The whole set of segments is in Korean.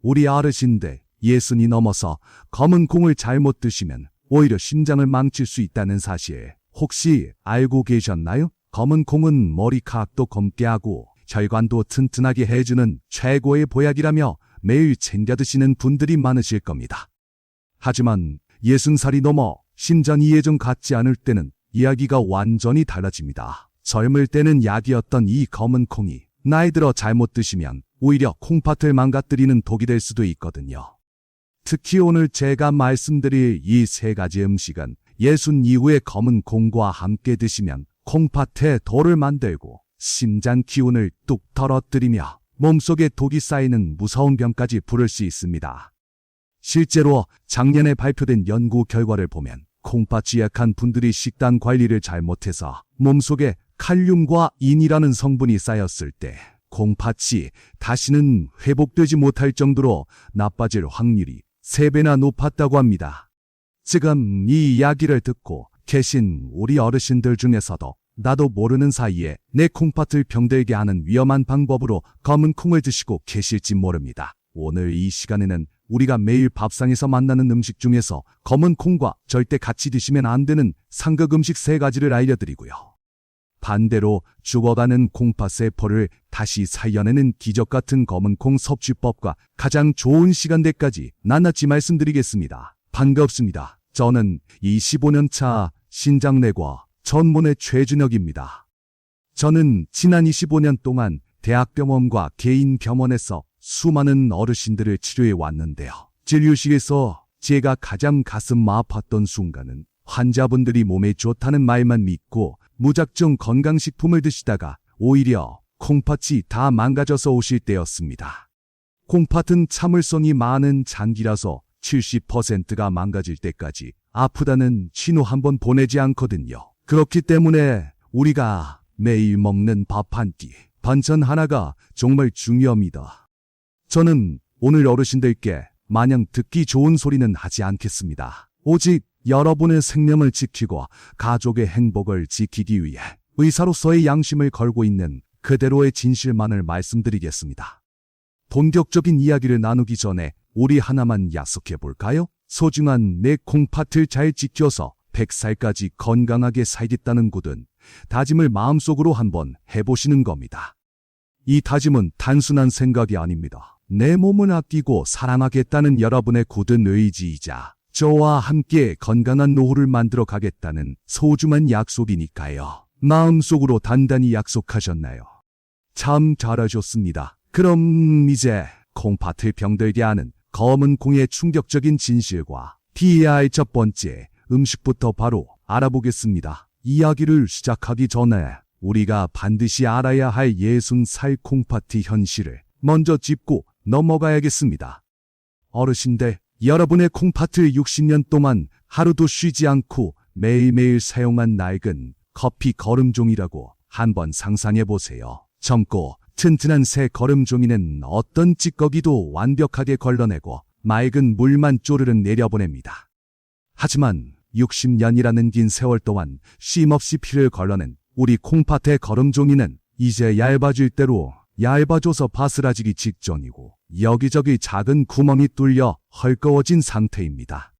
우리 어르신들 60이 넘어서 검은 콩을 잘못 드시면 오히려 심장을 망칠 수 있다는 사실 혹시 알고 계셨나요? 검은 콩은 머리카락도 검게 하고 혈관도 튼튼하게 해주는 최고의 보약이라며 매일 챙겨 드시는 분들이 많으실 겁니다. 하지만 60살이 넘어 심장이 예전 같지 않을 때는 이야기가 완전히 달라집니다. 젊을 때는 약이었던 이 검은 콩이 나이 들어 잘못 드시면 오히려 콩팥을 망가뜨리는 독이 될 수도 있거든요. 특히 오늘 제가 말씀드릴 이 세 가지 음식은 60 이후의 검은 콩과 함께 드시면 콩팥에 돌을 만들고 심장 기운을 뚝 떨어뜨리며 몸속에 독이 쌓이는 무서운 병까지 부를 수 있습니다. 실제로 작년에 발표된 연구 결과를 보면 콩팥이 약한 분들이 식단 관리를 잘못해서 몸속에 칼륨과 인이라는 성분이 쌓였을 때 콩팥이 다시는 회복되지 못할 정도로 나빠질 확률이 3배나 높았다고 합니다. 지금 이 이야기를 듣고 계신 우리 어르신들 중에서도 나도 모르는 사이에 내 콩팥을 병들게 하는 위험한 방법으로 검은 콩을 드시고 계실지 모릅니다. 오늘 이 시간에는 우리가 매일 밥상에서 만나는 음식 중에서 검은 콩과 절대 같이 드시면 안 되는 상극 음식 3가지를 알려드리고요. 반대로 죽어가는 콩팥 세포를 다시 살려내는 기적 같은 검은 콩 섭취법과 가장 좋은 시간대까지 낱낱이 말씀드리겠습니다. 반갑습니다. 저는 25년차 신장내과 전문의 최준혁입니다. 저는 지난 25년 동안 대학병원과 개인 병원에서 수많은 어르신들을 치료해 왔는데요. 진료실에서 제가 가장 가슴 아팠던 순간은 환자분들이 몸에 좋다는 말만 믿고 무작정 건강식품을 드시다가 오히려 콩팥이 다 망가져서 오실 때였습니다. 콩팥은 참을성이 많은 장기라서 70%가 망가질 때까지 아프다는 신호 한번 보내지 않거든요. 그렇기 때문에 우리가 매일 먹는 밥 한 끼, 반찬 하나가 정말 중요합니다. 저는 오늘 어르신들께 마냥 듣기 좋은 소리는 하지 않겠습니다. 오직 여러분의 생명을 지키고 가족의 행복을 지키기 위해 의사로서의 양심을 걸고 있는 그대로의 진실만을 말씀드리겠습니다. 본격적인 이야기를 나누기 전에 우리 하나만 약속해 볼까요? 소중한 내 콩팥을 잘 지켜서 100살까지 건강하게 살겠다는 굳은 다짐을 마음속으로 한번 해보시는 겁니다. 이 다짐은 단순한 생각이 아닙니다. 내 몸을 아끼고 사랑하겠다는 여러분의 굳은 의지이자 저와 함께 건강한 노후를 만들어 가겠다는 소중한 약속이니까요. 마음속으로 단단히 약속하셨나요? 참 잘하셨습니다. 그럼 이제 콩팥을 병들게 하는 검은 콩의 충격적인 진실과 TAI 첫 번째 음식부터 바로 알아보겠습니다. 이야기를 시작하기 전에 우리가 반드시 알아야 할 60살 콩팥의 현실을 먼저 짚고 넘어가야겠습니다. 어르신들, 여러분의 콩팥을 60년 동안 하루도 쉬지 않고 매일매일 사용한 낡은 커피 거름종이라고 한번 상상해 보세요. 젊고 튼튼한 새 거름종이는 어떤 찌꺼기도 완벽하게 걸러내고 맑은 물만 쪼르륵 내려보냅니다. 하지만 60년이라는 긴 세월 동안 쉼없이 피를 걸러낸 우리 콩팥의 거름종이는 이제 얇아질 대로 얇아져서 바스라지기 직전이고 여기저기 작은 구멍이 뚫려 헐거워진 상태입니다.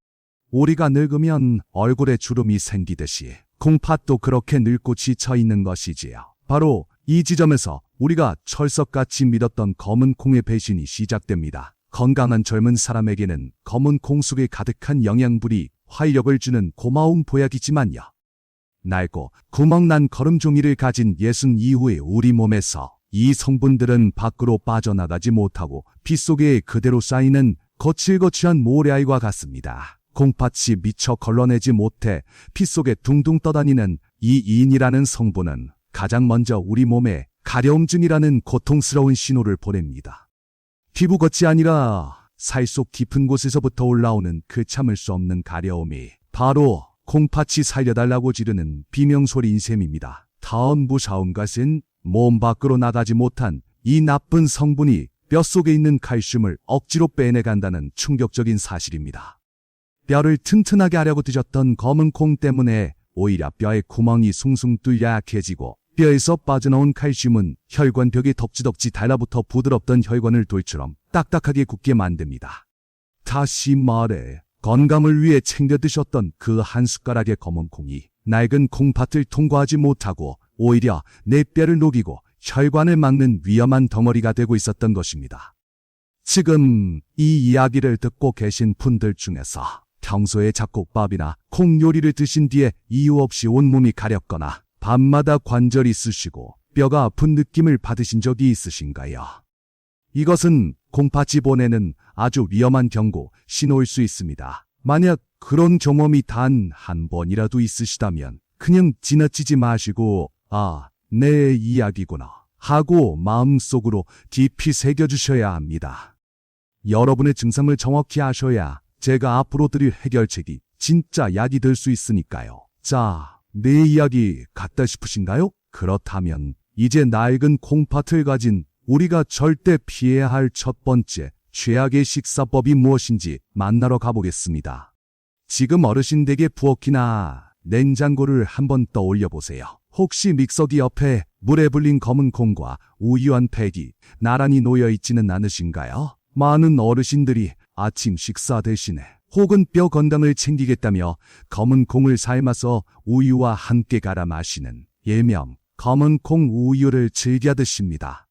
우리가 늙으면 얼굴에 주름이 생기듯이 콩팥도 그렇게 늙고 지쳐 있는 것이지요. 바로 이 지점에서 우리가 철석같이 믿었던 검은 콩의 배신이 시작됩니다. 건강한 젊은 사람에게는 검은 콩 속에 가득한 영양분이 활력을 주는 고마운 보약이지만요. 낡고 구멍난 거름종이를 가진 60 이후의 우리 몸에서 이 성분들은 밖으로 빠져나가지 못하고 피 속에 그대로 쌓이는 거칠거칠한 모래알과 같습니다. 콩팥이 미처 걸러내지 못해 피 속에 둥둥 떠다니는 이 인이라는 성분은 가장 먼저 우리 몸에 가려움증이라는 고통스러운 신호를 보냅니다. 피부 겉이 아니라 살 속 깊은 곳에서부터 올라오는 그 참을 수 없는 가려움이 바로 콩팥이 살려달라고 지르는 비명소리인 셈입니다. 다음 무서운 것은 몸 밖으로 나가지 못한 이 나쁜 성분이 뼛속에 있는 칼슘을 억지로 빼내간다는 충격적인 사실입니다. 뼈를 튼튼하게 하려고 드셨던 검은 콩 때문에 오히려 뼈에 구멍이 숭숭 뚫려 약해지고 뼈에서 빠져나온 칼슘은 혈관벽에 덕지덕지 달라붙어 부드럽던 혈관을 돌처럼 딱딱하게 굳게 만듭니다. 다시 말해 건강을 위해 챙겨 드셨던 그 한 숟가락의 검은 콩이 낡은 콩팥을 통과하지 못하고 오히려 내 뼈를 녹이고 혈관을 막는 위험한 덩어리가 되고 있었던 것입니다. 지금 이 이야기를 듣고 계신 분들 중에서 평소에 잡곡밥이나 콩 요리를 드신 뒤에 이유 없이 온몸이 가렵거나 밤마다 관절이 쑤시고 뼈가 아픈 느낌을 받으신 적이 있으신가요? 이것은 콩팥이 보내는 아주 위험한 경고, 신호일 수 있습니다. 만약 그런 경험이 단 한 번이라도 있으시다면 그냥 지나치지 마시고 내 이야기구나 하고 마음속으로 깊이 새겨주셔야 합니다. 여러분의 증상을 정확히 아셔야 제가 앞으로 드릴 해결책이 진짜 약이 될 수 있으니까요. 자, 내 이야기 같다 싶으신가요? 그렇다면 이제 낡은 콩팥을 가진 우리가 절대 피해야 할 첫 번째 최악의 식사법이 무엇인지 만나러 가보겠습니다. 지금 어르신 댁의 부엌이나 냉장고를 한번 떠올려 보세요. 혹시 믹서기 옆에 물에 불린 검은 콩과 우유 한 팩이 나란히 놓여 있지는 않으신가요? 많은 어르신들이 아침 식사 대신에 혹은 뼈 건강을 챙기겠다며 검은 콩을 삶아서 우유와 함께 갈아 마시는 일명 검은 콩 우유를 즐겨 드십니다.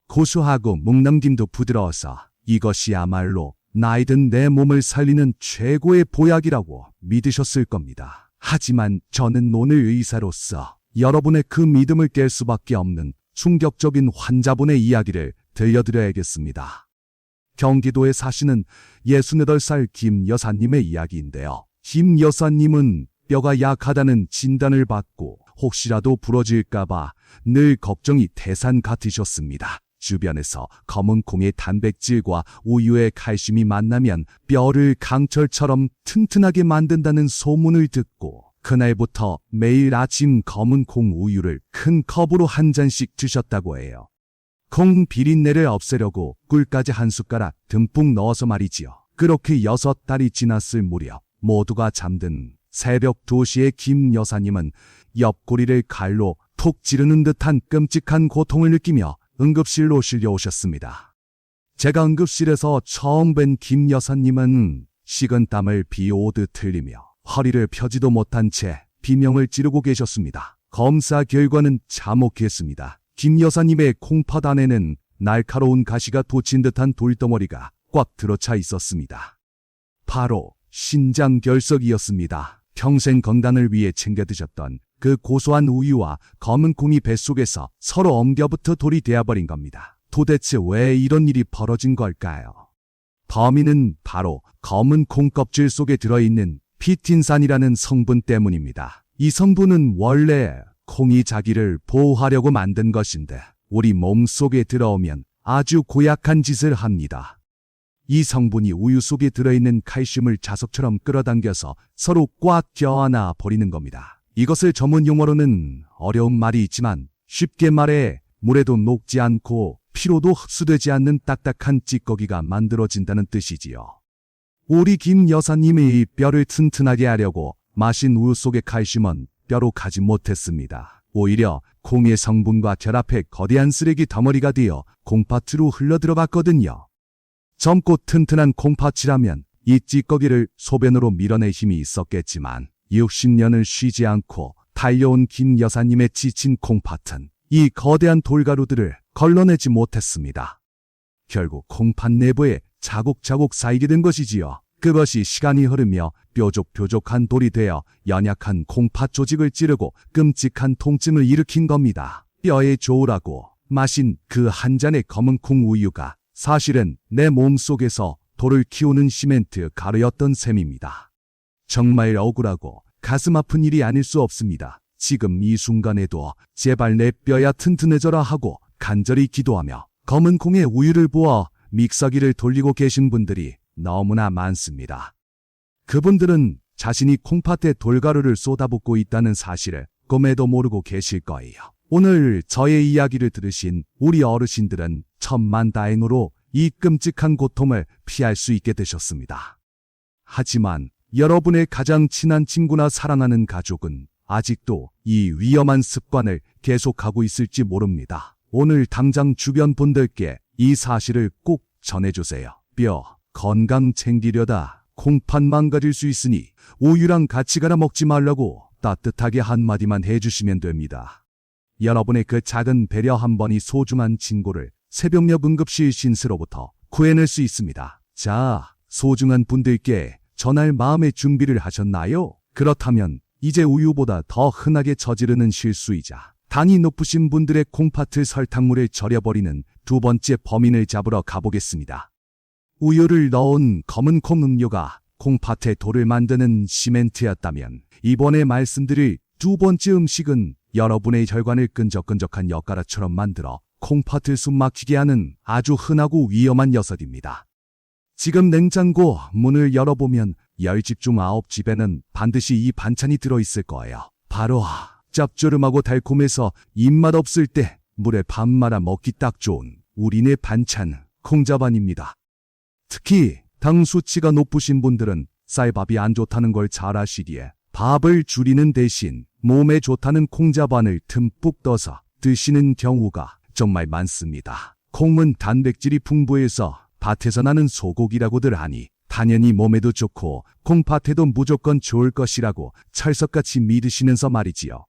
고소하고 묵넘김도 부드러워서 이것이야말로 나이든 내 몸을 살리는 최고의 보약이라고 믿으셨을 겁니다. 하지만 저는 오늘 의사로서 여러분의 그 믿음을 깰 수밖에 없는 충격적인 환자분의 이야기를 들려드려야겠습니다. 경기도에 사시는 68살 김 여사님의 이야기인데요. 김 여사님은 뼈가 약하다는 진단을 받고 혹시라도 부러질까봐 늘 걱정이 태산 같으셨습니다. 주변에서 검은 콩의 단백질과 우유의 칼슘이 만나면 뼈를 강철처럼 튼튼하게 만든다는 소문을 듣고 그날부터 매일 아침 검은 콩 우유를 큰 컵으로 한 잔씩 드셨다고 해요. 콩 비린내를 없애려고 꿀까지 한 숟가락 듬뿍 넣어서 말이지요. 그렇게 6달이 지났을 무렵 모두가 잠든 새벽 2시에 김 여사님은 옆구리를 칼로 톡 찌르는 듯한 끔찍한 고통을 느끼며 응급실로 실려오셨습니다. 제가 응급실에서 처음 뵌 김 여사님은 식은땀을 비 오듯 흘리며 허리를 펴지도 못한 채 비명을 지르고 계셨습니다. 검사 결과는 참혹했습니다. 김 여사님의 콩팥 안에는 날카로운 가시가 돋친 듯한 돌덩어리가 꽉 들어차 있었습니다. 바로 신장결석이었습니다. 평생 건강을 위해 챙겨 드셨던 그 고소한 우유와 검은 콩이 뱃속에서 서로 엉겨붙어 돌이 되어버린 겁니다. 도대체 왜 이런 일이 벌어진 걸까요? 범인은 바로 검은 콩 껍질 속에 들어있는 피틴산이라는 성분 때문입니다. 이 성분은 원래 콩이 자기를 보호하려고 만든 것인데 우리 몸 속에 들어오면 아주 고약한 짓을 합니다. 이 성분이 우유 속에 들어있는 칼슘을 자석처럼 끌어당겨서 서로 꽉 껴안아 버리는 겁니다. 이것을 전문 용어로는 어려운 말이 있지만 쉽게 말해 물에도 녹지 않고 피로도 흡수되지 않는 딱딱한 찌꺼기가 만들어진다는 뜻이지요. 우리 김 여사님이 뼈를 튼튼하게 하려고 마신 우유 속의 칼슘은 뼈로 가지 못했습니다. 오히려 콩의 성분과 결합해 거대한 쓰레기 덩어리가 되어 콩팥으로 흘러들어갔거든요. 젊고 튼튼한 콩팥이라면 이 찌꺼기를 소변으로 밀어낼 힘이 있었겠지만 60년을 쉬지 않고 달려온 김 여사님의 지친 콩팥은 이 거대한 돌가루들을 걸러내지 못했습니다. 결국 콩팥 내부에 자국자국 쌓이게 된 것이지요. 그것이 시간이 흐르며 뾰족뾰족한 돌이 되어 연약한 콩팥 조직을 찌르고 끔찍한 통증을 일으킨 겁니다. 뼈에 좋으라고 마신 그 한 잔의 검은 콩 우유가 사실은 내 몸속에서 돌을 키우는 시멘트 가루였던 셈입니다. 정말 억울하고 가슴 아픈 일이 아닐 수 없습니다. 지금 이 순간에도 제발 내 뼈야 튼튼해져라 하고 간절히 기도하며 검은 콩에 우유를 부어 믹서기를 돌리고 계신 분들이 너무나 많습니다. 그분들은 자신이 콩팥에 돌가루를 쏟아붓고 있다는 사실을 꿈에도 모르고 계실 거예요. 오늘 저의 이야기를 들으신 우리 어르신들은 천만다행으로 이 끔찍한 고통을 피할 수 있게 되셨습니다. 하지만 여러분의 가장 친한 친구나 사랑하는 가족은 아직도 이 위험한 습관을 계속하고 있을지 모릅니다. 오늘 당장 주변 분들께 이 사실을 꼭 전해주세요. 뼈, 건강 챙기려다 콩팥 망가질 수 있으니 우유랑 같이 갈아 먹지 말라고 따뜻하게 한마디만 해주시면 됩니다. 여러분의 그 작은 배려 한 번이 소중한 친구를 새벽녘 응급실 신세로부터 구해낼 수 있습니다. 자, 소중한 분들께 전할 마음의 준비를 하셨나요? 그렇다면 이제 우유보다 더 흔하게 저지르는 실수이자 당이 높으신 분들의 콩팥을 설탕물에 절여버리는 두 번째 범인을 잡으러 가보겠습니다. 우유를 넣은 검은 콩 음료가 콩팥의 돌을 만드는 시멘트였다면 이번에 말씀드릴 두 번째 음식은 여러분의 혈관을 끈적끈적한 엿가락처럼 만들어 콩팥을 숨막히게 하는 아주 흔하고 위험한 녀석입니다. 지금 냉장고 문을 열어보면 10집 중 9집에는 반드시 이 반찬이 들어있을 거예요. 바로 짭조름하고 달콤해서 입맛 없을 때 물에 밥 말아 먹기 딱 좋은 우리네 반찬 콩자반입니다. 특히 당 수치가 높으신 분들은 쌀밥이 안 좋다는 걸 잘 아시기에 밥을 줄이는 대신 몸에 좋다는 콩자반을 듬뿍 떠서 드시는 경우가 정말 많습니다. 콩은 단백질이 풍부해서 밭에서 나는 소고기라고들 하니 당연히 몸에도 좋고 콩팥에도 무조건 좋을 것이라고 철석같이 믿으시면서 말이지요.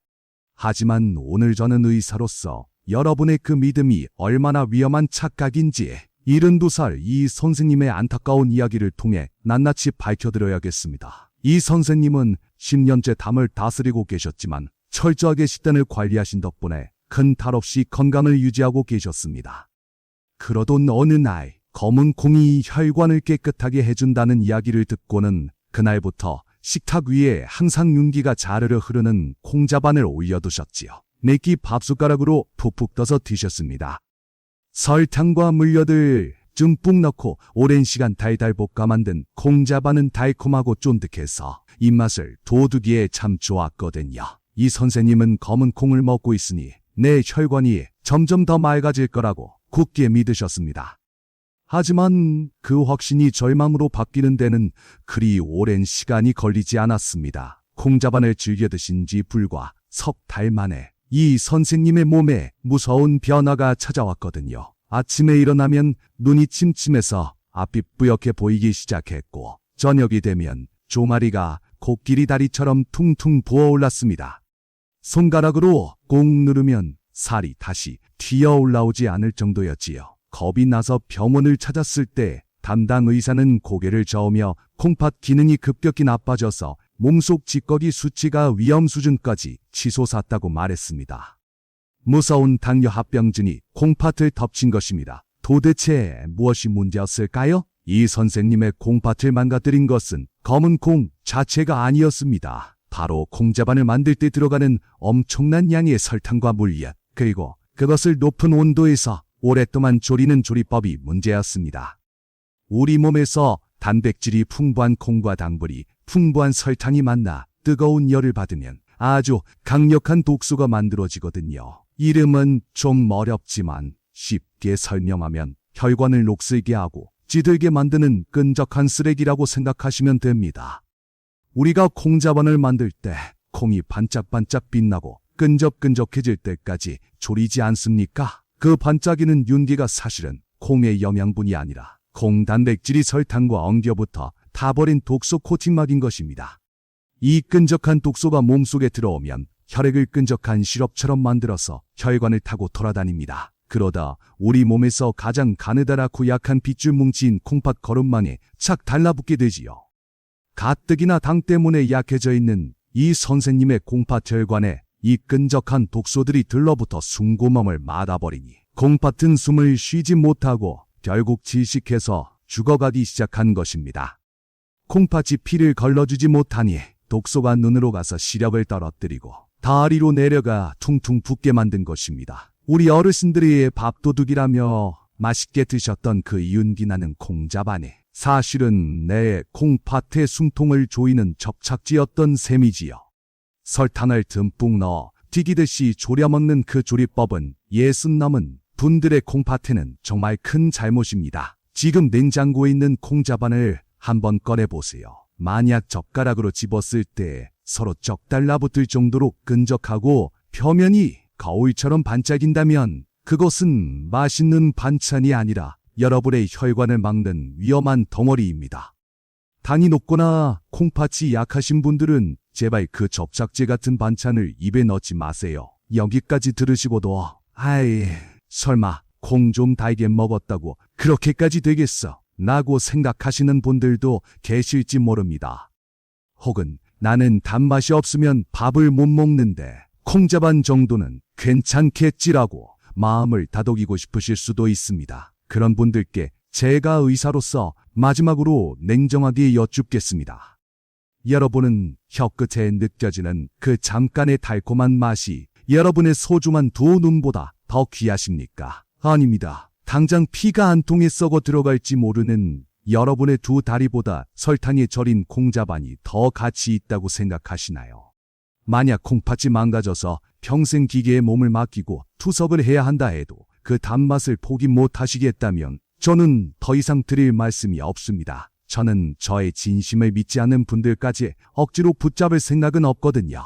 하지만 오늘 저는 의사로서 여러분의 그 믿음이 얼마나 위험한 착각인지 72살 이 선생님의 안타까운 이야기를 통해 낱낱이 밝혀드려야겠습니다. 이 선생님은 10년째 담을 다스리고 계셨지만 철저하게 식단을 관리하신 덕분에 큰 탈 없이 건강을 유지하고 계셨습니다. 그러던 어느 날 검은 콩이 혈관을 깨끗하게 해준다는 이야기를 듣고는 그날부터 식탁 위에 항상 윤기가 자르르 흐르는 콩자반을 올려두셨지요. 내끼 밥숟가락으로 푹푹 떠서 드셨습니다. 설탕과 물엿을 듬뿍 넣고 오랜 시간 달달 볶아 만든 콩자반은 달콤하고 쫀득해서 입맛을 돋우기에 참 좋았거든요. 이 선생님은 검은 콩을 먹고 있으니 내 혈관이 점점 더 맑아질 거라고 굳게 믿으셨습니다. 하지만 그 확신이 절망으로 바뀌는 데는 그리 오랜 시간이 걸리지 않았습니다. 콩자반을 즐겨 드신 지 불과 석 달 만에 이 선생님의 몸에 무서운 변화가 찾아왔거든요. 아침에 일어나면 눈이 침침해서 앞이 뿌옇게 보이기 시작했고 저녁이 되면 종아리가 코끼리 다리처럼 퉁퉁 부어올랐습니다. 손가락으로 꼭 누르면 살이 다시 튀어 올라오지 않을 정도였지요. 겁이 나서 병원을 찾았을 때 담당 의사는 고개를 저으며 콩팥 기능이 급격히 나빠져서 몸속 찌꺼기 수치가 위험 수준까지 치솟았다고 말했습니다. 무서운 당뇨 합병증이 콩팥을 덮친 것입니다. 도대체 무엇이 문제였을까요? 이 선생님의 콩팥을 망가뜨린 것은 검은 콩 자체가 아니었습니다. 바로 콩자반을 만들 때 들어가는 엄청난 양의 설탕과 물엿, 그리고 그것을 높은 온도에서 오랫동안 조리는 조리법이 문제였습니다. 우리 몸에서 단백질이 풍부한 콩과 당분이 풍부한 설탕이 만나 뜨거운 열을 받으면 아주 강력한 독소가 만들어지거든요. 이름은 좀 어렵지만 쉽게 설명하면 혈관을 녹슬게 하고 찌들게 만드는 끈적한 쓰레기라고 생각하시면 됩니다. 우리가 콩자반을 만들 때 콩이 반짝반짝 빛나고 끈적끈적해질 때까지 졸이지 않습니까? 그 반짝이는 윤기가 사실은 콩의 영양분이 아니라 콩 단백질이 설탕과 엉겨붙어 타버린 독소 코팅막인 것입니다. 이 끈적한 독소가 몸속에 들어오면 혈액을 끈적한 시럽처럼 만들어서 혈관을 타고 돌아다닙니다. 그러다 우리 몸에서 가장 가느다랗고 약한 빗줄 뭉치인 콩팥 거름망에 착 달라붙게 되지요. 가뜩이나 당 때문에 약해져 있는 이 선생님의 콩팥 혈관에 이 끈적한 독소들이 들러붙어 숨구멍을 막아버리니 콩팥은 숨을 쉬지 못하고 결국 질식해서 죽어가기 시작한 것입니다. 콩팥이 피를 걸러주지 못하니 독소가 눈으로 가서 시력을 떨어뜨리고 다리로 내려가 퉁퉁 붓게 만든 것입니다. 우리 어르신들이 밥도둑이라며 맛있게 드셨던 그 윤기나는 콩자반이 사실은 내 콩팥의 숨통을 조이는 접착제였던 셈이지요. 설탕을 듬뿍 넣어 튀기듯이 졸여먹는 그 조리법은 60 넘은 분들의 콩팥에는 정말 큰 잘못입니다. 지금 냉장고에 있는 콩자반을 한번 꺼내보세요. 만약 젓가락으로 집었을 때 서로 쩍 달라붙을 정도로 끈적하고 표면이 거울처럼 반짝인다면 그것은 맛있는 반찬이 아니라 여러분의 혈관을 막는 위험한 덩어리입니다. 당이 높거나 콩팥이 약하신 분들은 제발 그 접착제 같은 반찬을 입에 넣지 마세요. 여기까지 들으시고도 아이 설마 콩 좀 달게 먹었다고 그렇게까지 되겠어? 라고 생각하시는 분들도 계실지 모릅니다. 혹은 나는 단맛이 없으면 밥을 못 먹는데 콩자반 정도는 괜찮겠지라고 마음을 다독이고 싶으실 수도 있습니다. 그런 분들께 제가 의사로서 마지막으로 냉정하게 여쭙겠습니다. 여러분은 혀끝에 느껴지는 그 잠깐의 달콤한 맛이 여러분의 소중한 두 눈보다 더 귀하십니까? 아닙니다. 당장 피가 한 통에 썩어 들어갈지 모르는 여러분의 두 다리보다 설탕에 절인 콩자반이 더 가치 있다고 생각하시나요? 만약 콩팥이 망가져서 평생 기계에 몸을 맡기고 투석을 해야 한다 해도 그 단맛을 포기 못 하시겠다면 저는 더 이상 드릴 말씀이 없습니다. 저는 저의 진심을 믿지 않는 분들까지 억지로 붙잡을 생각은 없거든요.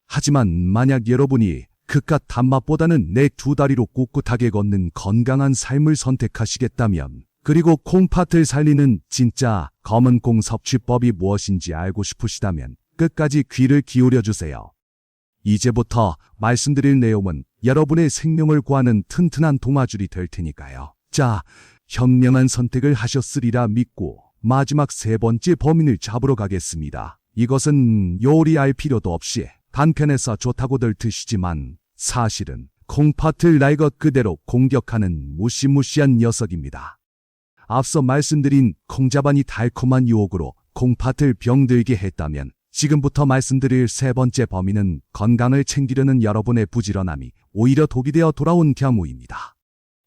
하지만 만약 여러분이 그깟 단맛보다는 내 두 다리로 꿋꿋하게 걷는 건강한 삶을 선택하시겠다면, 그리고 콩팥을 살리는 진짜 검은 콩 섭취법이 무엇인지 알고 싶으시다면 끝까지 귀를 기울여 주세요. 이제부터 말씀드릴 내용은 여러분의 생명을 구하는 튼튼한 동아줄이 될 테니까요. 자, 현명한 선택을 하셨으리라 믿고 마지막 세 번째 범인을 잡으러 가겠습니다. 이것은 요리할 필요도 없이 간편해서 좋다고들 드시지만 사실은 콩팥을 날 것 그대로 공격하는 무시무시한 녀석입니다. 앞서 말씀드린 콩자반이 달콤한 유혹으로 콩팥을 병들게 했다면 지금부터 말씀드릴 세 번째 범인은 건강을 챙기려는 여러분의 부지런함이 오히려 독이 되어 돌아온 경우입니다.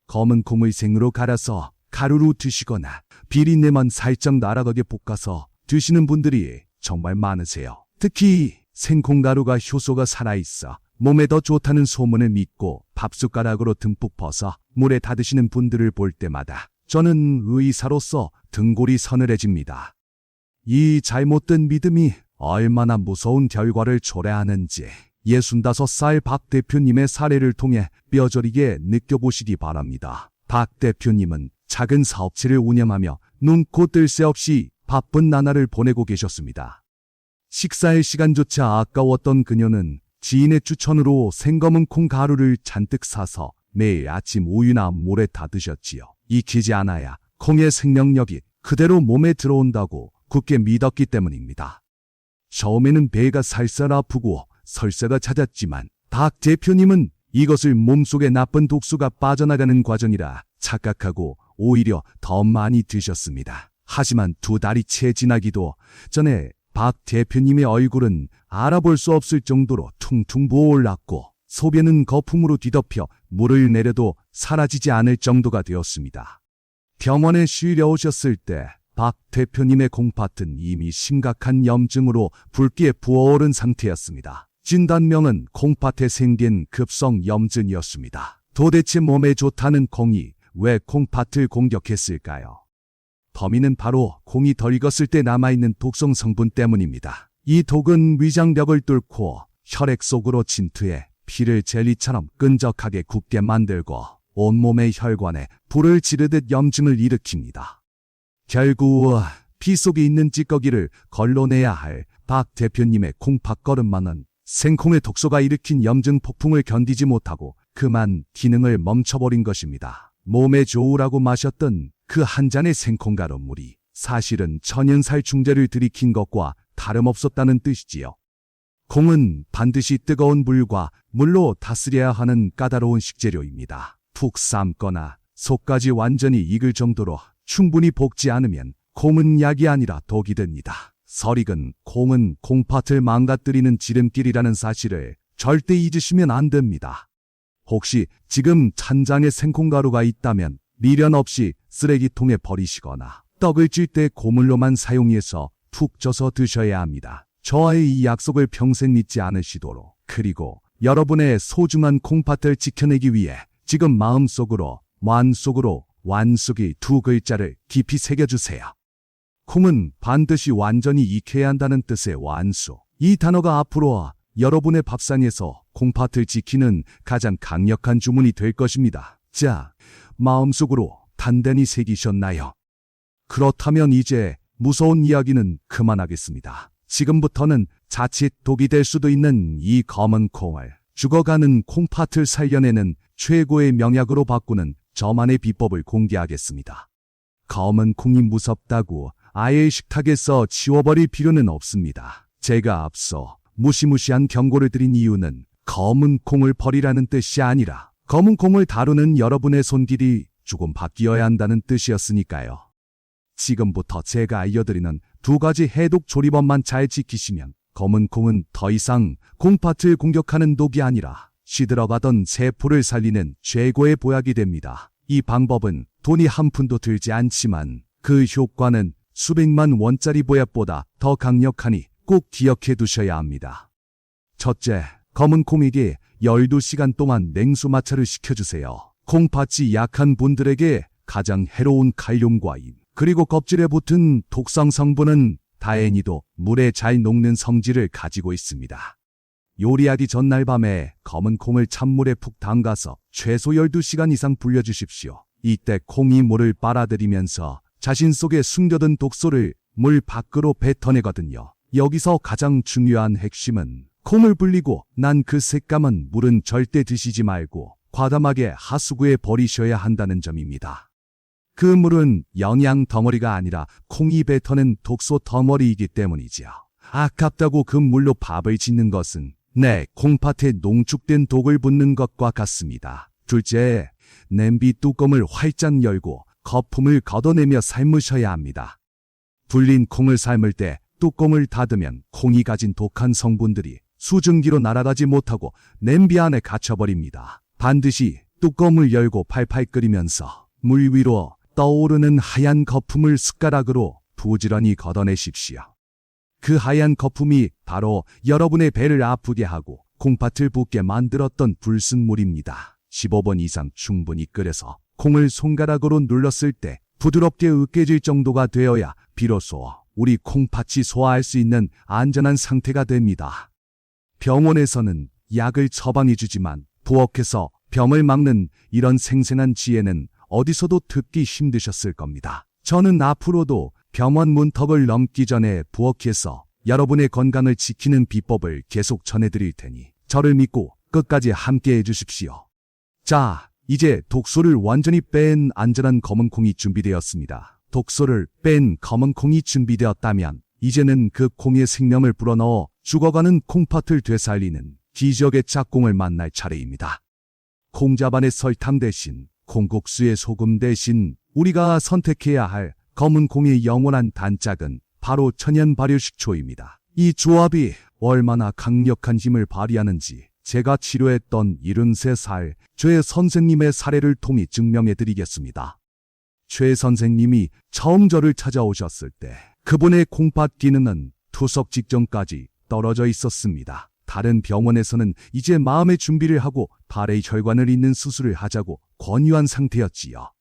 검은 콩을 생으로 갈아서 가루로 드시거나 비린내만 살짝 날아가게 볶아서 드시는 분들이 정말 많으세요. 특히 생콩가루가 효소가 살아있어 몸에 더 좋다는 소문을 믿고 밥숟가락으로 듬뿍 퍼서 물에 다 드시는 분들을 볼 때마다 저는 의사로서 등골이 서늘해집니다. 이 잘못된 믿음이 얼마나 무서운 결과를 초래하는지 65살 박 대표님의 사례를 통해 뼈저리게 느껴보시기 바랍니다. 박 대표님은 작은 사업체를 운영하며 눈코 뜰 새 없이 바쁜 나날을 보내고 계셨습니다. 식사할 시간조차 아까웠던 그녀는 지인의 추천으로 생검은 콩 가루를 잔뜩 사서 매일 아침 우유나 물에 다 드셨지요. 익히지 않아야 콩의 생명력이 그대로 몸에 들어온다고 굳게 믿었기 때문입니다. 처음에는 배가 살살 아프고 설사가 찾았지만 박 대표님은 이것을 몸속에 나쁜 독소가 빠져나가는 과정이라 착각하고 오히려 더 많이 드셨습니다. 하지만 두 달이 채 지나기도 전에 박 대표님의 얼굴은 알아볼 수 없을 정도로 퉁퉁 부어올랐고 소변은 거품으로 뒤덮여 물을 내려도 사라지지 않을 정도가 되었습니다. 병원에 쉬려 오셨을 때 박 대표님의 콩팥은 이미 심각한 염증으로 붉게 부어오른 상태였습니다. 진단명은 콩팥에 생긴 급성 염증이었습니다. 도대체 몸에 좋다는 콩이 왜 콩팥을 공격했을까요? 범인은 바로 콩이 덜 익었을 때 남아있는 독성 성분 때문입니다. 이 독은 위장벽을 뚫고 혈액 속으로 침투해 피를 젤리처럼 끈적하게 굳게 만들고 온몸의 혈관에 불을 지르듯 염증을 일으킵니다. 결국 피 속에 있는 찌꺼기를 걸러내야 할 박 대표님의 콩팥 거름만은 생콩의 독소가 일으킨 염증 폭풍을 견디지 못하고 그만 기능을 멈춰버린 것입니다. 몸에 좋으라고 마셨던 그 한 잔의 생콩가루 물이 사실은 천연살 중제를 들이킨 것과 다름없었다는 뜻이지요. 콩은 반드시 뜨거운 물과 물로 다스려야 하는 까다로운 식재료입니다. 푹 삶거나 속까지 완전히 익을 정도로 충분히 볶지 않으면 콩은 약이 아니라 독이 됩니다. 설익은 콩은 콩팥을 망가뜨리는 지름길이라는 사실을 절대 잊으시면 안 됩니다. 혹시 지금 찬장에 생콩가루가 있다면 미련 없이 쓰레기통에 버리시거나 떡을 찔 때 고물로만 사용해서 푹 쪄서 드셔야 합니다. 저와의 이 약속을 평생 잊지 않으시도록, 그리고 여러분의 소중한 콩팥을 지켜내기 위해 지금 마음속으로 완숙이 두 글자를 깊이 새겨주세요. 콩은 반드시 완전히 익혀야 한다는 뜻의 완수. 이 단어가 앞으로 여러분의 밥상에서 콩팥을 지키는 가장 강력한 주문이 될 것입니다. 자, 마음속으로 단단히 새기셨나요? 그렇다면 이제 무서운 이야기는 그만하겠습니다. 지금부터는 자칫 독이 될 수도 있는 이 검은 콩을 죽어가는 콩팥을 살려내는 최고의 명약으로 바꾸는 저만의 비법을 공개하겠습니다. 검은 콩이 무섭다고 아예 식탁에서 치워버릴 필요는 없습니다. 제가 앞서 무시무시한 경고를 드린 이유는 검은 콩을 버리라는 뜻이 아니라 검은 콩을 다루는 여러분의 손길이 조금 바뀌어야 한다는 뜻이었으니까요. 지금부터 제가 알려드리는 두 가지 해독 조리법만 잘 지키시면 검은 콩은 더 이상 콩팥을 공격하는 독이 아니라 시들어가던 세포를 살리는 최고의 보약이 됩니다. 이 방법은 돈이 한 푼도 들지 않지만 그 효과는 수백만 원짜리 보약보다 더 강력하니 꼭 기억해 두셔야 합니다. 첫째, 검은 콩에게 12시간 동안 냉수 마찰을 시켜주세요. 콩팥이 약한 분들에게 가장 해로운 칼륨과 인, 그리고 껍질에 붙은 독성 성분은 다행히도 물에 잘 녹는 성질을 가지고 있습니다. 요리하기 전날 밤에 검은 콩을 찬물에 푹 담가서 최소 12시간 이상 불려주십시오. 이때 콩이 물을 빨아들이면서 자신 속에 숨겨둔 독소를 물 밖으로 뱉어내거든요. 여기서 가장 중요한 핵심은 콩을 불리고 난 그 새까만 물은 절대 드시지 말고 과감하게 하수구에 버리셔야 한다는 점입니다. 그 물은 영양 덩어리가 아니라 콩이 뱉어낸 독소 덩어리이기 때문이지요. 아깝다고 그 물로 밥을 짓는 것은 내 콩팥에 농축된 독을 붓는 것과 같습니다. 둘째, 냄비 뚜껑을 활짝 열고 거품을 걷어내며 삶으셔야 합니다. 불린 콩을 삶을 때 뚜껑을 닫으면 콩이 가진 독한 성분들이 수증기로 날아가지 못하고 냄비 안에 갇혀버립니다. 반드시 뚜껑을 열고 팔팔 끓이면서 물 위로 떠오르는 하얀 거품을 숟가락으로 부지런히 걷어내십시오. 그 하얀 거품이 바로 여러분의 배를 아프게 하고 콩팥을 붓게 만들었던 불순물입니다. 15번 이상 충분히 끓여서 콩을 손가락으로 눌렀을 때 부드럽게 으깨질 정도가 되어야 비로소 우리 콩팥이 소화할 수 있는 안전한 상태가 됩니다. 병원에서는 약을 처방해주지만 부엌에서 병을 막는 이런 생생한 지혜는 어디서도 듣기 힘드셨을 겁니다. 저는 앞으로도 병원 문턱을 넘기 전에 부엌에서 여러분의 건강을 지키는 비법을 계속 전해드릴 테니 저를 믿고 끝까지 함께 해주십시오. 자, 이제 독소를 완전히 뺀 안전한 검은 콩이 준비되었습니다. 독소를 뺀 검은 콩이 준비되었다면 이제는 그 콩의 생명을 불어넣어 죽어가는 콩팥을 되살리는 기적의 짝꿍을 만날 차례입니다. 콩자반의 설탕 대신 콩국수의 소금 대신 우리가 선택해야 할 검은 콩의 영원한 단짝은 바로 천연 발효식초입니다. 이 조합이 얼마나 강력한 힘을 발휘하는지 제가 치료했던 73살 최 선생님의 사례를 통해 증명해드리겠습니다. 최 선생님이 처음 저를 찾아오셨을 때 그분의 콩팥 기능은 투석 직전까지 떨어져 있었습니다. 다른 병원에서는 이제 마음의 준비를 하고 발의 혈관을 잇는 수술을 하자고 권유한 상태였지요.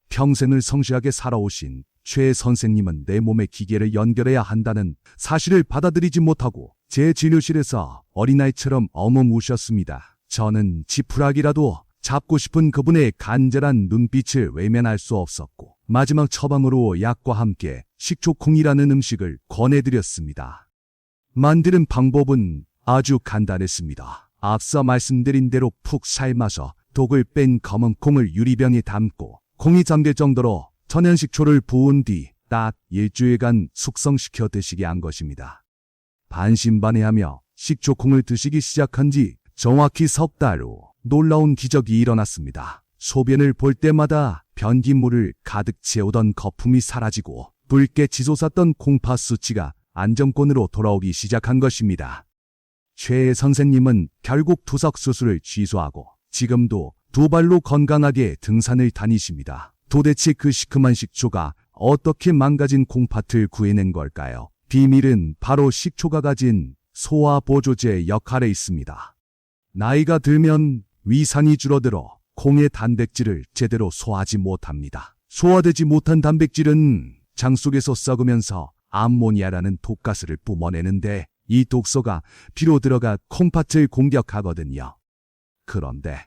평생을 성실하게 살아오신 최 선생님은 내 몸에 기계를 연결해야 한다는 사실을 받아들이지 못하고 제 진료실에서 어린아이처럼 엉엉 우셨습니다. 저는 지푸라기라도 잡고 싶은 그분의 간절한 눈빛을 외면할 수 없었고 마지막 처방으로 약과 함께 식초콩이라는 음식을 권해드렸습니다. 만드는 방법은 아주 간단했습니다. 앞서 말씀드린 대로 푹 삶아서 독을 뺀 검은 콩을 유리병에 담고 콩이 잠길 정도로 천연식초를 부은 뒤 딱 일주일간 숙성시켜 드시게 한 것입니다. 반신반의하며 식초콩을 드시기 시작한 지 정확히 석 달 후 놀라운 기적이 일어났습니다. 소변을 볼 때마다 변기물을 가득 채우던 거품이 사라지고 붉게 치솟았던 콩팥 수치가 안정권으로 돌아오기 시작한 것입니다. 최 선생님은 결국 투석 수술을 취소하고 지금도 두 발로 건강하게 등산을 다니십니다. 도대체 그 시큼한 식초가 어떻게 망가진 콩팥을 구해낸 걸까요? 비밀은 바로 식초가 가진 소화 보조제 역할에 있습니다. 나이가 들면 위산이 줄어들어 콩의 단백질을 제대로 소화하지 못합니다. 소화되지 못한 단백질은 장 속에서 썩으면서 암모니아라는 독가스를 뿜어내는데 이 독소가 피로 들어가 콩팥을 공격하거든요. 그런데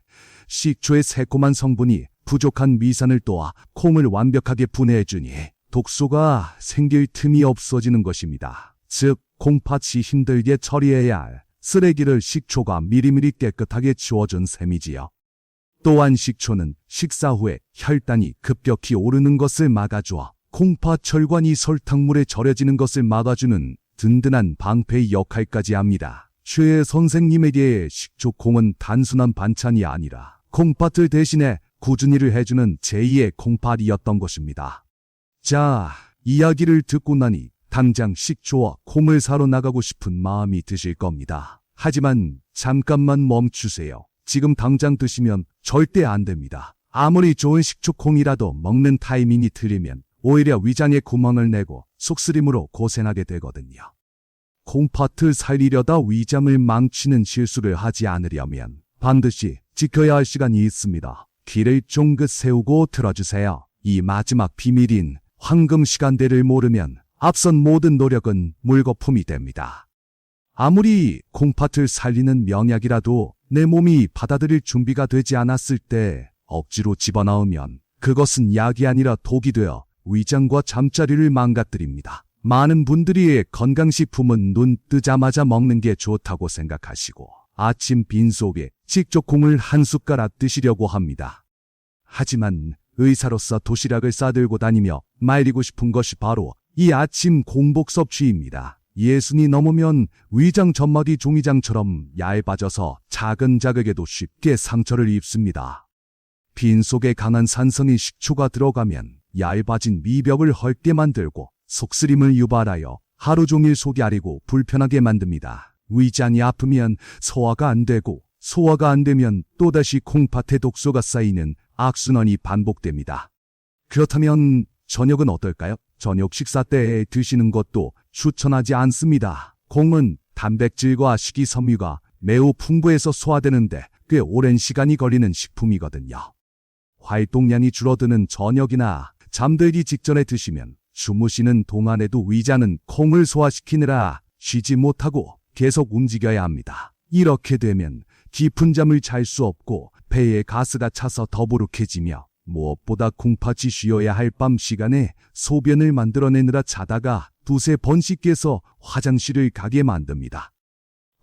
식초의 새콤한 성분이 부족한 미산을 또아 콩을 완벽하게 분해해주니 독소가 생길 틈이 없어지는 것입니다. 즉, 콩팥이 힘들게 처리해야 할 쓰레기를 식초가 미리미리 깨끗하게 치워준 셈이지요. 또한 식초는 식사 후에 혈당이 급격히 오르는 것을 막아주어 콩팥 혈관이 설탕물에 절여지는 것을 막아주는 든든한 방패의 역할까지 합니다. 최 선생님에게 식초콩은 단순한 반찬이 아니라 콩팥을 대신해 꾸준히를 해주는 제2의 콩팥이었던 것입니다. 자, 이야기를 듣고 나니 당장 식초와 콩을 사러 나가고 싶은 마음이 드실 겁니다. 하지만 잠깐만 멈추세요. 지금 당장 드시면 절대 안 됩니다. 아무리 좋은 식초콩이라도 먹는 타이밍이 틀리면 오히려 위장에 구멍을 내고 속쓰림으로 고생하게 되거든요. 콩팥을 살리려다 위장을 망치는 실수를 하지 않으려면 반드시 지켜야 할 시간이 있습니다. 귀를 쫑긋 세우고 들어주세요. 이 마지막 비밀인 황금 시간대를 모르면 앞선 모든 노력은 물거품이 됩니다. 아무리 콩팥을 살리는 명약이라도 내 몸이 받아들일 준비가 되지 않았을 때 억지로 집어넣으면 그것은 약이 아니라 독이 되어 위장과 잠자리를 망가뜨립니다. 많은 분들이 건강식품은 눈 뜨자마자 먹는 게 좋다고 생각하시고 아침 빈속에 식초콩을 한 숟가락 드시려고 합니다. 하지만 의사로서 도시락을 싸들고 다니며 말리고 싶은 것이 바로 이 아침 공복 섭취입니다. 예순이 넘으면 위장 점막이 종이장처럼 얇아져서 작은 자극에도 쉽게 상처를 입습니다. 빈속에 강한 산성인 식초가 들어가면 얇아진 미벽을 헐게 만들고 속쓰림을 유발하여 하루 종일 속이 아리고 불편하게 만듭니다. 위장이 아프면 소화가 안 되고 소화가 안 되면 또다시 콩팥에 독소가 쌓이는 악순환이 반복됩니다. 그렇다면 저녁은 어떨까요? 저녁 식사 때에 드시는 것도 추천하지 않습니다. 콩은 단백질과 식이섬유가 매우 풍부해서 소화되는데 꽤 오랜 시간이 걸리는 식품이거든요. 활동량이 줄어드는 저녁이나 잠들기 직전에 드시면 주무시는 동안에도 위장은 콩을 소화시키느라 쉬지 못하고 계속 움직여야 합니다. 이렇게 되면 깊은 잠을 잘 수 없고 폐에 가스가 차서 더부룩해지며 무엇보다 콩팥이 쉬어야 할 밤 시간에 소변을 만들어내느라 자다가 두세 번씩 깨서 화장실을 가게 만듭니다.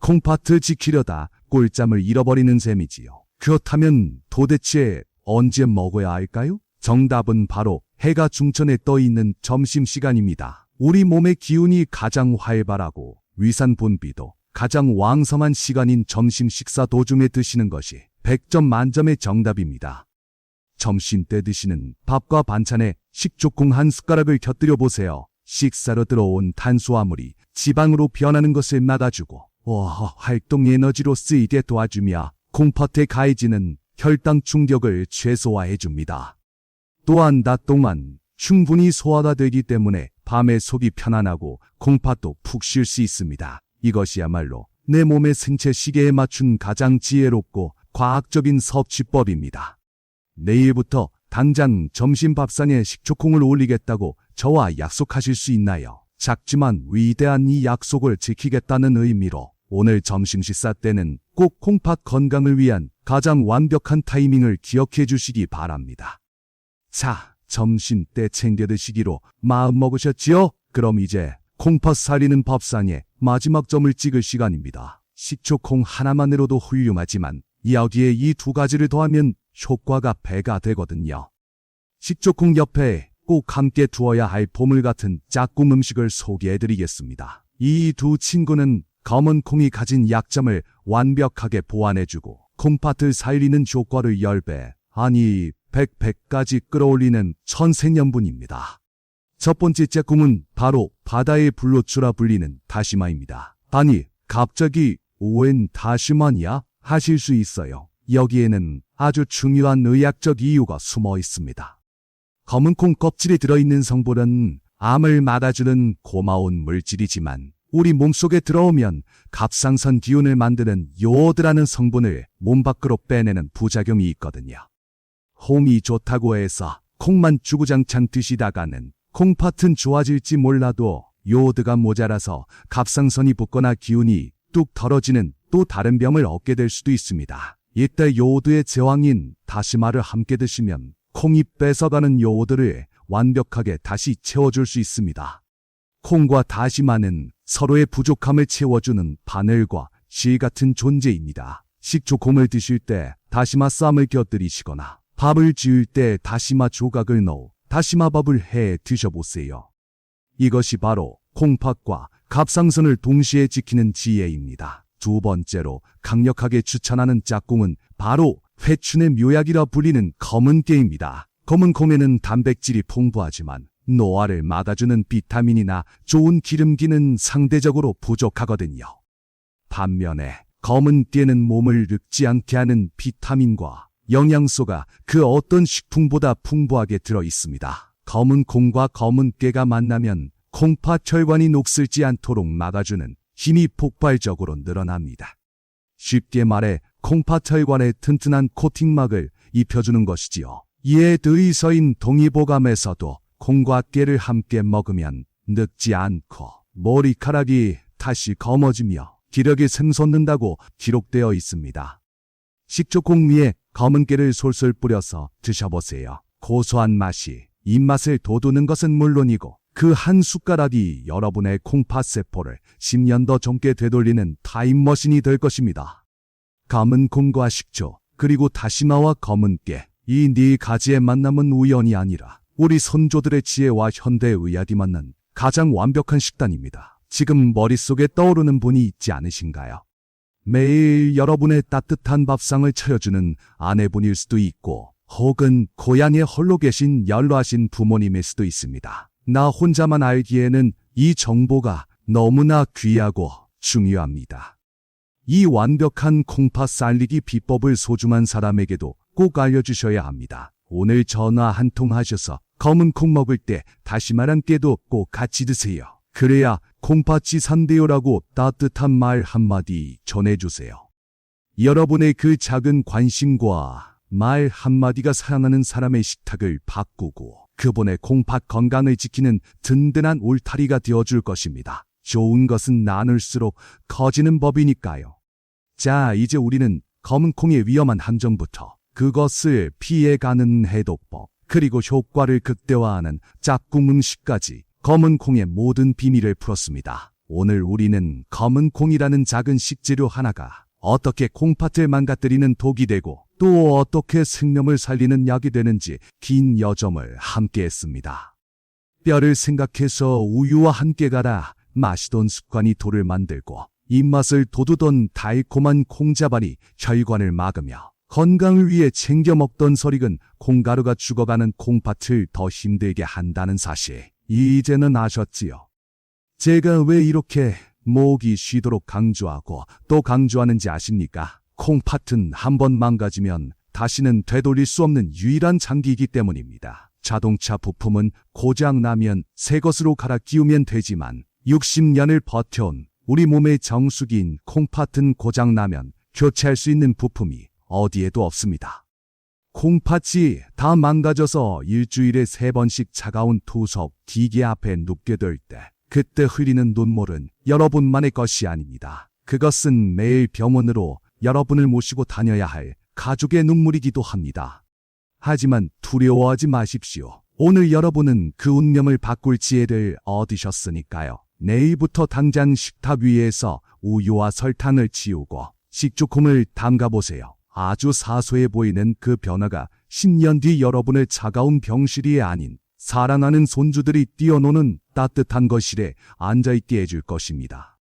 콩팥을 지키려다 꿀잠을 잃어버리는 셈이지요. 그렇다면 도대체 언제 먹어야 할까요? 정답은 바로 해가 중천에 떠 있는 점심시간입니다. 우리 몸의 기운이 가장 활발하고 위산 분비도 가장 왕성한 시간인 점심 식사 도중에 드시는 것이 100점 만점의 정답입니다. 점심 때 드시는 밥과 반찬에 식초콩 한 숟가락을 곁들여 보세요. 식사로 들어온 탄수화물이 지방으로 변하는 것을 막아주고 활동 에너지로 쓰이게 도와주며 콩팥에 가해지는 혈당 충격을 최소화해줍니다. 또한 낮 동안 충분히 소화가 되기 때문에 밤에 속이 편안하고 콩팥도 푹 쉴 수 있습니다. 이것이야말로 내 몸의 생체 시계에 맞춘 가장 지혜롭고 과학적인 섭취법입니다. 내일부터 당장 점심 밥상에 식초콩을 올리겠다고 저와 약속하실 수 있나요? 작지만 위대한 이 약속을 지키겠다는 의미로 오늘 점심 식사 때는 꼭 콩팥 건강을 위한 가장 완벽한 타이밍을 기억해 주시기 바랍니다. 자, 점심 때 챙겨 드시기로 마음 먹으셨지요? 그럼 이제 콩팥 살리는 밥상에 마지막 점을 찍을 시간입니다. 식초콩 하나만으로도 훌륭하지만 여기에 이 두 가지를 더하면 효과가 배가 되거든요. 식초콩 옆에 꼭 함께 두어야 할 보물 같은 짝꿍 음식을 소개해드리겠습니다. 이 두 친구는 검은 콩이 가진 약점을 완벽하게 보완해주고 콩팥을 살리는 효과를 10배, 아니 100배까지 끌어올리는 천생연분입니다. 첫 번째 짝꿍은 바로 바다의 불로초라 불리는 다시마입니다. 아니, 갑자기 웬 다시마냐? 하실 수 있어요. 여기에는 아주 중요한 의학적 이유가 숨어 있습니다. 검은 콩 껍질에 들어있는 성분은 암을 막아주는 고마운 물질이지만 우리 몸속에 들어오면 갑상선 기운을 만드는 요오드라는 성분을 몸 밖으로 빼내는 부작용이 있거든요. 홈이 좋다고 해서 콩만 주구장창 드시다가는 콩팥은 좋아질지 몰라도 요오드가 모자라서 갑상선이 붓거나 기운이 뚝 떨어지는 또 다른 병을 얻게 될 수도 있습니다. 이때 요오드의 제왕인 다시마를 함께 드시면 콩이 뺏어가는 요오드를 완벽하게 다시 채워줄 수 있습니다. 콩과 다시마는 서로의 부족함을 채워주는 바늘과 실 같은 존재입니다. 식초콩을 드실 때 다시마 쌈을 곁들이시거나 밥을 지을 때 다시마 조각을 넣어 다시마밥을 해 드셔보세요. 이것이 바로 콩팥과 갑상선을 동시에 지키는 지혜입니다. 두 번째로 강력하게 추천하는 짝꿍은 바로 회춘의 묘약이라 불리는 검은깨입니다. 검은 콩에는 단백질이 풍부하지만 노화를 막아주는 비타민이나 좋은 기름기는 상대적으로 부족하거든요. 반면에 검은 깨는 몸을 늙지 않게 하는 비타민과 영양소가 그 어떤 식품보다 풍부하게 들어 있습니다. 검은 콩과 검은 깨가 만나면 콩팥 혈관이 녹슬지 않도록 막아주는 힘이 폭발적으로 늘어납니다. 쉽게 말해 콩팥 혈관에 튼튼한 코팅막을 입혀주는 것이지요. 이에 더이서인 동의보감에서도 콩과 깨를 함께 먹으면 늙지 않고 머리카락이 다시 검어지며 기력이 샘솟는다고 기록되어 있습니다. 식초콩 위에 검은 깨를 솔솔 뿌려서 드셔보세요. 고소한 맛이 입맛을 돋우는 것은 물론이고 그 한 숟가락이 여러분의 콩팥 세포를 10년 더 젊게 되돌리는 타임머신이 될 것입니다. 검은 콩과 식초 그리고 다시마와 검은 깨 이 네 가지의 만남은 우연이 아니라 우리 선조들의 지혜와 현대의학이 만난 가장 완벽한 식단입니다. 지금 머릿속에 떠오르는 분이 있지 않으신가요? 매일 여러분의 따뜻한 밥상을 차려주는 아내분일 수도 있고 혹은 고향에 홀로 계신 연로하신 부모님일 수도 있습니다. 나 혼자만 알기에는 이 정보가 너무나 귀하고 중요합니다. 이 완벽한 콩팥 살리기 비법을 소중한 사람에게도 꼭 알려주셔야 합니다. 오늘 전화 한 통 하셔서 검은 콩 먹을 때 다시마랑 깨도 꼭 같이 드세요. 그래야 콩팥이 산대요라고 따뜻한 말 한마디 전해주세요. 여러분의 그 작은 관심과 말 한마디가 사랑하는 사람의 식탁을 바꾸고 그분의 콩팥 건강을 지키는 든든한 울타리가 되어줄 것입니다. 좋은 것은 나눌수록 커지는 법이니까요. 자, 이제 우리는 검은 콩의 위험한 함정부터 그것을 피해가는 해독법, 그리고 효과를 극대화하는 짝꿍 음식까지 검은 콩의 모든 비밀을 풀었습니다. 오늘 우리는 검은 콩이라는 작은 식재료 하나가 어떻게 콩팥을 망가뜨리는 독이 되고 또 어떻게 생명을 살리는 약이 되는지 긴 여정을 함께 했습니다. 뼈를 생각해서 우유와 함께 갈아 마시던 습관이 돌을 만들고 입맛을 돋우던 달콤한 콩자반이 혈관을 막으며 건강을 위해 챙겨 먹던 설익은 콩가루가 죽어가는 콩팥을 더 힘들게 한다는 사실 이제는 아셨지요? 제가 왜 이렇게 목이 쉬도록 강조하고 또 강조하는지 아십니까? 콩팥은 한번 망가지면 다시는 되돌릴 수 없는 유일한 장기이기 때문입니다. 자동차 부품은 고장나면 새 것으로 갈아 끼우면 되지만 60년을 버텨온 우리 몸의 정수기인 콩팥은 고장나면 교체할 수 있는 부품이 어디에도 없습니다. 콩팥이 다 망가져서 일주일에 3번씩 차가운 투석 기계 앞에 눕게 될 때 그때 흘리는 눈물은 여러분만의 것이 아닙니다. 그것은 매일 병원으로 여러분을 모시고 다녀야 할 가족의 눈물이기도 합니다. 하지만 두려워하지 마십시오. 오늘 여러분은 그 운명을 바꿀 지혜를 얻으셨으니까요. 내일부터 당장 식탁 위에서 우유와 설탕을 치우고 식초콩을 담가보세요. 아주 사소해 보이는 그 변화가 10년 뒤 여러분의 차가운 병실이 아닌 사랑하는 손주들이 뛰어노는 따뜻한 거실에 앉아있게 해줄 것입니다.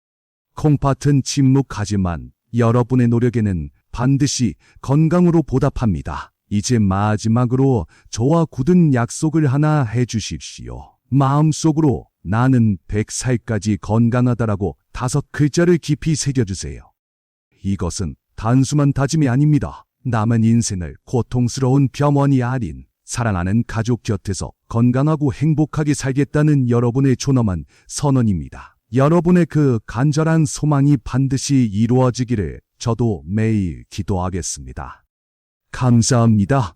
콩팥은 침묵하지만 여러분의 노력에는 반드시 건강으로 보답합니다. 이제 마지막으로 저와 굳은 약속을 하나 해주십시오. 마음속으로 나는 100살까지 건강하다라고 5글자를 깊이 새겨주세요. 이것은 단순한 다짐이 아닙니다. 남은 인생을 고통스러운 병원이 아닌 사랑하는 가족 곁에서 건강하고 행복하게 살겠다는 여러분의 존엄한 선언입니다. 여러분의 그 간절한 소망이 반드시 이루어지기를 저도 매일 기도하겠습니다. 감사합니다.